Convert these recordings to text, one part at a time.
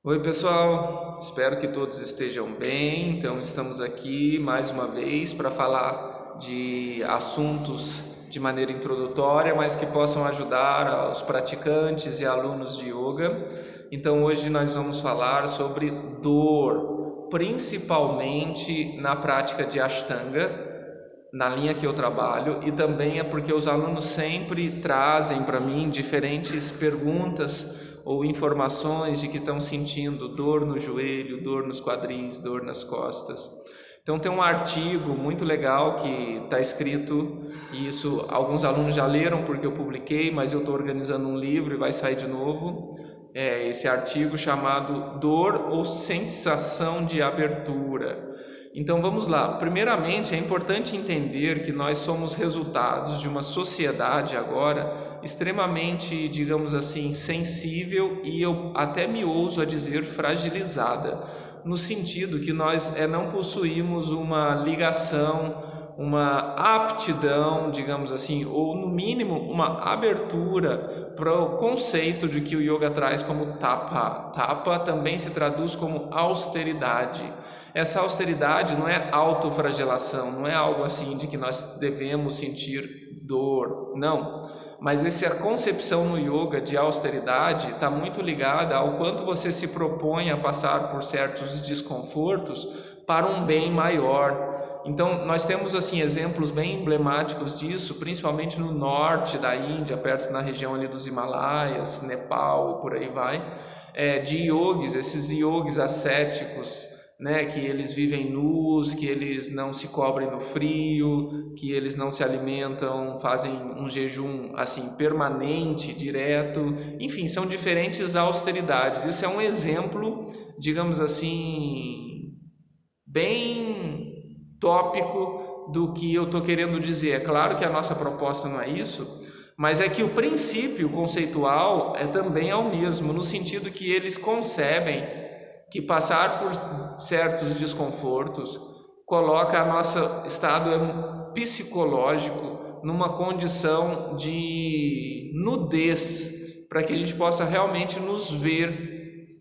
Oi, pessoal, espero que todos estejam bem. Então, estamos aqui mais uma vez para falar de assuntos de maneira introdutória, mas que possam ajudar os praticantes e alunos de yoga. Então, hoje nós vamos falar sobre dor, principalmente na prática de Ashtanga, na linha que eu trabalho, e também é porque os alunos sempre trazem para mim diferentes perguntas ou informações de que estão sentindo dor no joelho, dor nos quadris, dor nas costas. Então tem um artigo muito legal que está escrito, e isso alguns alunos já leram porque eu publiquei, mas eu estou organizando um livro e vai sair de novo. Esse artigo chamado Dor ou Sensação de Abertura. Então vamos lá. Primeiramente, é importante entender que nós somos resultados de uma sociedade agora extremamente, digamos assim, sensível e eu até me ouso a dizer fragilizada, no sentido que nós não possuímos uma ligação, uma aptidão, digamos assim, ou no mínimo uma abertura para o conceito de que o yoga traz como tapa. Tapa também se traduz como austeridade. Essa austeridade não é autoflagelação, não é algo assim de que nós devemos sentir dor, não. Mas essa concepção no yoga de austeridade está muito ligada ao quanto você se propõe a passar por certos desconfortos para um bem maior. Então nós temos assim exemplos bem emblemáticos disso, principalmente no norte da Índia, perto na região ali dos Himalaias, Nepal e por aí vai, de yogis, esses yogis ascéticos, que eles vivem nus, que eles não se cobrem no frio, que eles não se alimentam, fazem um jejum assim permanente, direto, enfim, são diferentes austeridades. Isso é um exemplo, digamos assim, bem tópico do que eu estou querendo dizer. É claro que a nossa proposta não é isso, mas é que o princípio conceitual também é o mesmo, no sentido que eles concebem que passar por certos desconfortos coloca nosso estado psicológico numa condição de nudez, para que a gente possa realmente nos ver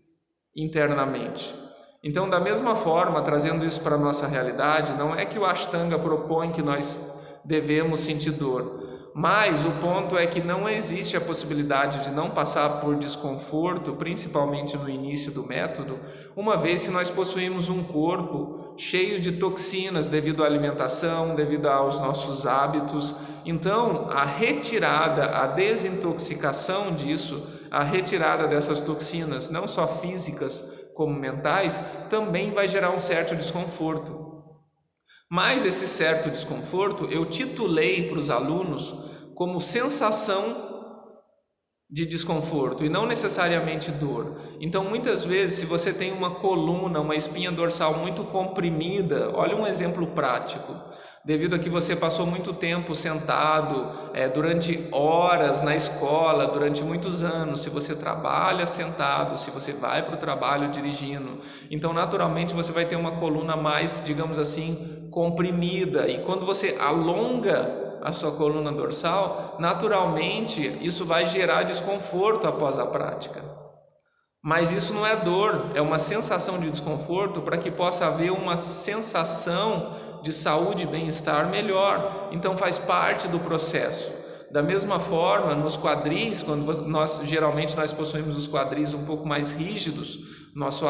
internamente. Então, da mesma forma, trazendo isso para a nossa realidade, não é que o Ashtanga propõe que nós devemos sentir dor, mas o ponto é que não existe a possibilidade de não passar por desconforto, principalmente no início do método, uma vez que nós possuímos um corpo cheio de toxinas devido à alimentação, devido aos nossos hábitos. Então, a retirada, a desintoxicação disso, a retirada dessas toxinas, não só físicas como mentais, também vai gerar um certo desconforto. Mas esse certo desconforto eu titulei para os alunos como sensação de desconforto e não necessariamente dor. Então, muitas vezes, se você tem uma coluna, uma espinha dorsal muito comprimida, olha um exemplo prático. Devido a que você passou muito tempo sentado, durante horas na escola, durante muitos anos, se você trabalha sentado, se você vai para o trabalho dirigindo, então naturalmente você vai ter uma coluna mais, digamos assim, comprimida, e quando você alonga a sua coluna dorsal, naturalmente isso vai gerar desconforto após a prática. Mas isso não é dor, é uma sensação de desconforto para que possa haver uma sensação de saúde e bem-estar melhor. Então faz parte do processo. Da mesma forma, nos quadris, quando geralmente nós possuímos os quadris um pouco mais rígidos, nosso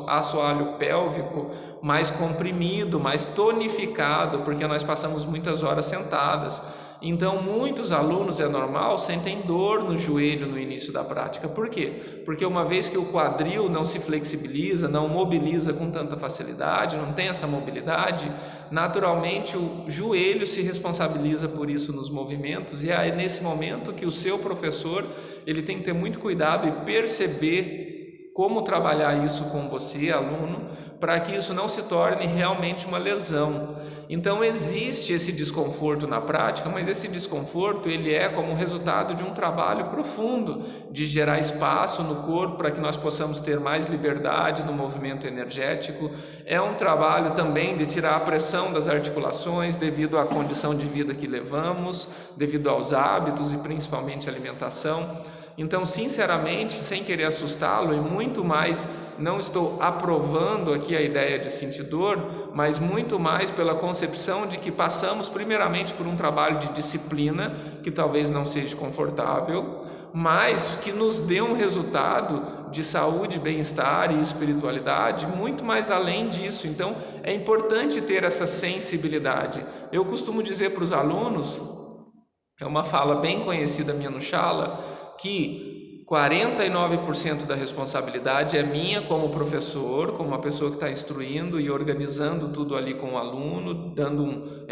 assoalho pélvico mais comprimido, mais tonificado, porque nós passamos muitas horas sentadas. Então, muitos alunos, é normal, sentem dor no joelho no início da prática. Por quê? Porque uma vez que o quadril não se flexibiliza, não mobiliza com tanta facilidade, não tem essa mobilidade, naturalmente o joelho se responsabiliza por isso nos movimentos, e é nesse momento que o seu professor ele tem que ter muito cuidado e perceber como trabalhar isso com você, aluno, para que isso não se torne realmente uma lesão. Então existe esse desconforto na prática, mas esse desconforto ele é como resultado de um trabalho profundo, de gerar espaço no corpo para que nós possamos ter mais liberdade no movimento energético. É um trabalho também de tirar a pressão das articulações devido à condição de vida que levamos, devido aos hábitos e principalmente à alimentação. Então, sinceramente, sem querer assustá-lo, e muito mais, não estou aprovando aqui a ideia de sentir dor, mas muito mais pela concepção de que passamos primeiramente por um trabalho de disciplina, que talvez não seja confortável, mas que nos dê um resultado de saúde, bem-estar e espiritualidade muito mais além disso. Então, é importante ter essa sensibilidade. Eu costumo dizer para os alunos, é uma fala bem conhecida minha no Shala, que 49% da responsabilidade é minha como professor, como uma pessoa que está instruindo e organizando tudo ali com o aluno, dando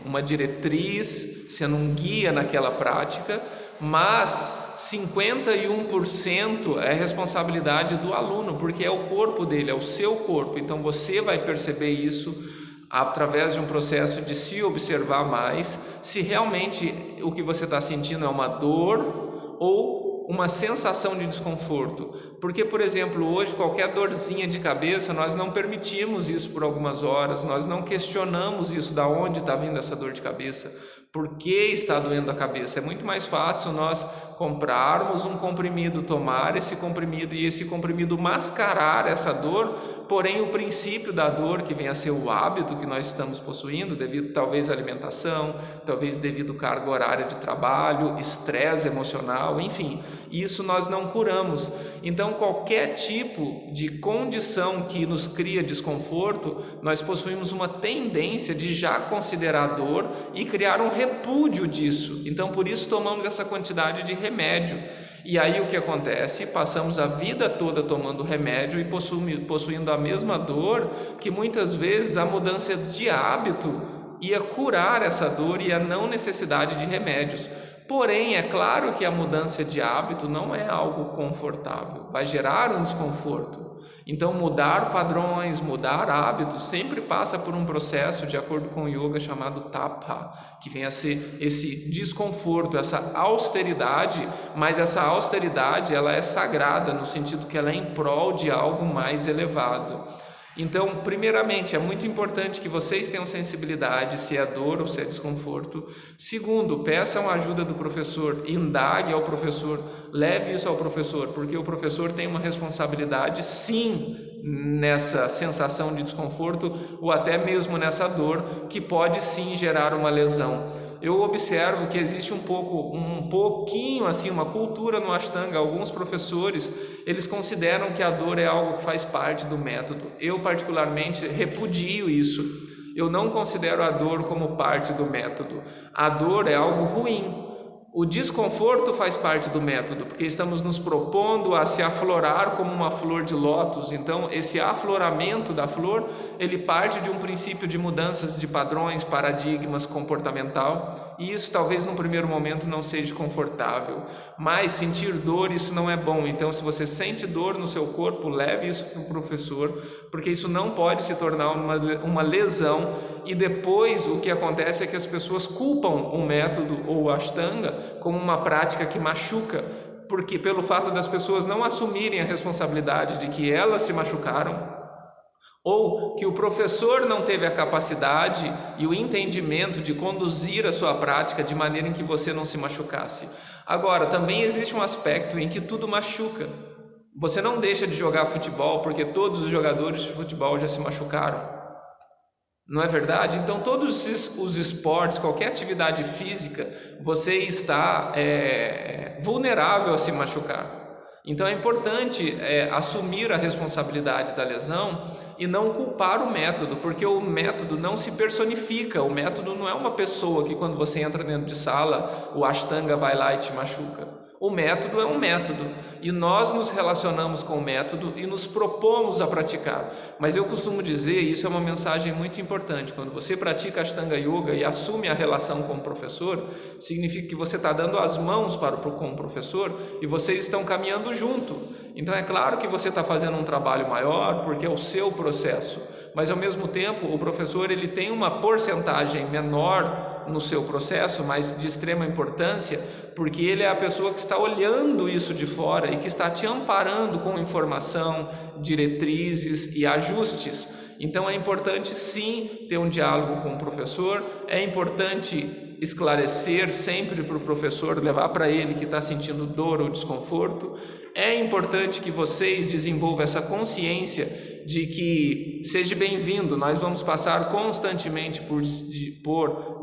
uma diretriz, sendo um guia naquela prática, mas 51% é responsabilidade do aluno, porque é o corpo dele, é o seu corpo. Então você vai perceber isso através de um processo de se observar mais, se realmente o que você está sentindo é uma dor ou uma sensação de desconforto. Porque, por exemplo, hoje qualquer dorzinha de cabeça, nós não permitimos isso por algumas horas, nós não questionamos isso, da onde está vindo essa dor de cabeça, por que está doendo a cabeça. É muito mais fácil nós comprarmos um comprimido, tomar esse comprimido e esse comprimido mascarar essa dor, porém o princípio da dor, que vem a ser o hábito que nós estamos possuindo, devido talvez à alimentação, talvez devido à carga horária de trabalho, estresse emocional, enfim, isso nós não curamos. Então qualquer tipo de condição que nos cria desconforto, nós possuímos uma tendência de já considerar dor e criar um repúdio disso. Então por isso tomamos essa quantidade de remédio. E aí o que acontece? Passamos a vida toda tomando remédio e possuindo a mesma dor, que muitas vezes a mudança de hábito ia curar essa dor e a não necessidade de remédios. Porém, é claro que a mudança de hábito não é algo confortável, vai gerar um desconforto. Então, mudar padrões, mudar hábitos, sempre passa por um processo, de acordo com o yoga, chamado tapa, que vem a ser esse desconforto, essa austeridade, mas essa austeridade ela é sagrada, no sentido que ela é em prol de algo mais elevado. Então, primeiramente, é muito importante que vocês tenham sensibilidade, se é dor ou se é desconforto. Segundo, peçam a ajuda do professor, indague ao professor, leve isso ao professor, porque o professor tem uma responsabilidade, sim, nessa sensação de desconforto ou até mesmo nessa dor, que pode sim gerar uma lesão. Eu observo que existe um pouquinho assim, uma cultura no Ashtanga. Alguns professores, eles consideram que a dor é algo que faz parte do método. Eu particularmente repudio isso. Eu não considero a dor como parte do método. A dor é algo ruim. O desconforto faz parte do método, porque estamos nos propondo a se aflorar como uma flor de lótus. Então, esse afloramento da flor, ele parte de um princípio de mudanças de padrões, paradigmas, comportamental, e isso talvez num primeiro momento não seja confortável, mas sentir dor, isso não é bom. Então, se você sente dor no seu corpo, leve isso para o professor, porque isso não pode se tornar uma lesão, e depois o que acontece é que as pessoas culpam o método ou o Ashtanga como uma prática que machuca, porque pelo fato das pessoas não assumirem a responsabilidade de que elas se machucaram, ou que o professor não teve a capacidade e o entendimento de conduzir a sua prática de maneira em que você não se machucasse. Agora, também existe um aspecto em que tudo machuca. Você não deixa de jogar futebol porque todos os jogadores de futebol já se machucaram. Não é verdade? Então todos os esportes, qualquer atividade física, você está vulnerável a se machucar. Então é importante assumir a responsabilidade da lesão e não culpar o método, porque o método não se personifica. O método não é uma pessoa que quando você entra dentro de sala, o Ashtanga vai lá e te machuca. O método é um método e nós nos relacionamos com o método e nos propomos a praticar. Mas eu costumo dizer, e isso é uma mensagem muito importante, quando você pratica Ashtanga Yoga e assume a relação com o professor, significa que você está dando as mãos com o professor e vocês estão caminhando junto. Então é claro que você está fazendo um trabalho maior porque é o seu processo, mas ao mesmo tempo o professor ele tem uma porcentagem menor no seu processo, mas de extrema importância, porque ele é a pessoa que está olhando isso de fora e que está te amparando com informação, diretrizes e ajustes. Então é importante sim ter um diálogo com o professor, é importante esclarecer sempre para o professor, levar para ele que está sentindo dor ou desconforto. É importante que vocês desenvolvam essa consciência de que seja bem-vindo, nós vamos passar constantemente por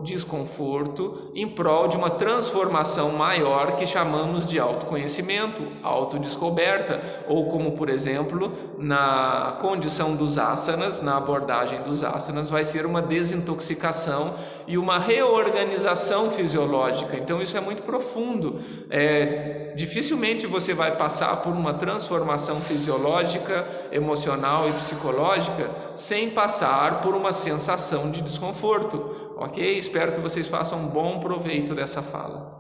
desconforto em prol de uma transformação maior que chamamos de autoconhecimento, autodescoberta, ou como, por exemplo, na condição dos asanas, na abordagem dos asanas, vai ser uma desintoxicação e uma reorganização fisiológica. Então isso é muito profundo. Dificilmente você vai passar por uma transformação fisiológica, emocional e psicológica sem passar por uma sensação de desconforto, ok? Espero que vocês façam um bom proveito dessa fala.